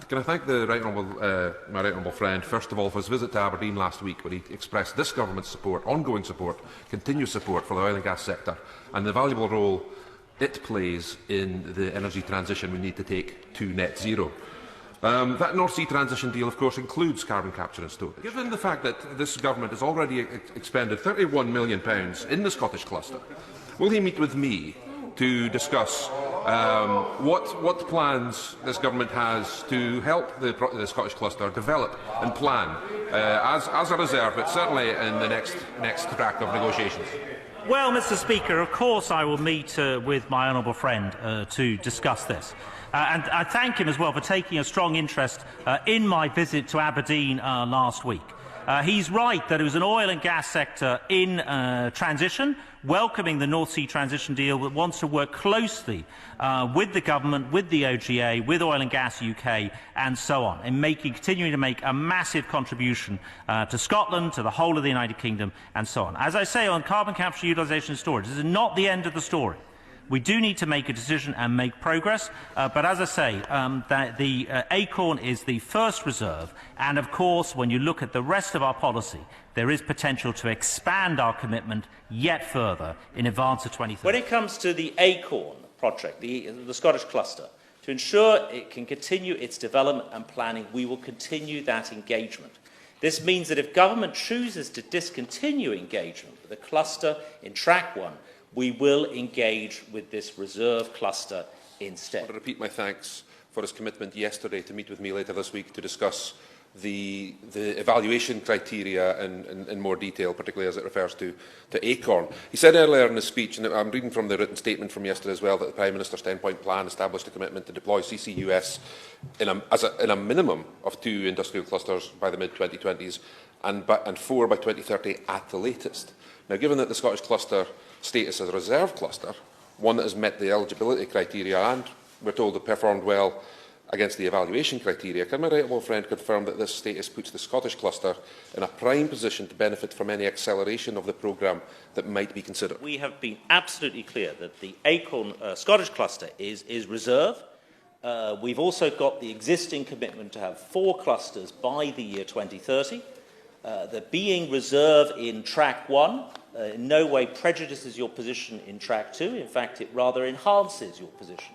can I thank the my right honourable friend, first of all, for his visit to Aberdeen last week, where he expressed this government's support, ongoing support, continuous support for the oil and gas sector, and the valuable role it plays in the energy transition we need to take to net zero. That North Sea transition deal, of course, includes carbon capture and storage. Given the fact that this government has already expended £31 million in the Scottish cluster, will he meet with me to discuss what plans this government has to help the Scottish cluster develop and plan as a reserve, but certainly in the next track of negotiations? Well, Mr. Speaker, of course I will meet with my honourable friend to discuss this. And I thank him as well for taking a strong interest in my visit to Aberdeen last week. He's right that it was an oil and gas sector in transition, welcoming the North Sea transition deal, that wants to work closely with the government, with the OGA, with Oil and Gas UK, and so on, in continuing to make a massive contribution to Scotland, to the whole of the United Kingdom, and so on. As I say, on carbon capture, utilisation and storage, this is not the end of the story. We do need to make a decision and make progress, but as I say, the Acorn is the first reserve, and of course, when you look at the rest of our policy, there is potential to expand our commitment yet further in advance of 2030. When it comes to the Acorn project, the Scottish cluster, to ensure it can continue its development and planning, we will continue that engagement. This means that if government chooses to discontinue engagement with the cluster in Track 1, we will engage with this reserve cluster instead. I want to repeat my thanks for his commitment yesterday to meet with me later this week to discuss the evaluation criteria in more detail, particularly as it refers to Acorn. He said earlier in his speech, and I'm reading from the written statement from yesterday as well, that the Prime Minister's 10-point plan established a commitment to deploy CCUS in a minimum of 2 industrial clusters by the mid-2020s and 4 by 2030 at the latest. Now, given that the Scottish cluster status as a reserve cluster, one that has met the eligibility criteria and, we're told, have performed well against the evaluation criteria, can my right honourable friend confirm that this status puts the Scottish cluster in a prime position to benefit from any acceleration of the programme that might be considered? We have been absolutely clear that the Acorn Scottish cluster is reserve. We've also got the existing commitment to have 4 clusters by the year 2030. The being reserve in Track 1 in no way prejudices your position in Track 2. In fact, it rather enhances your position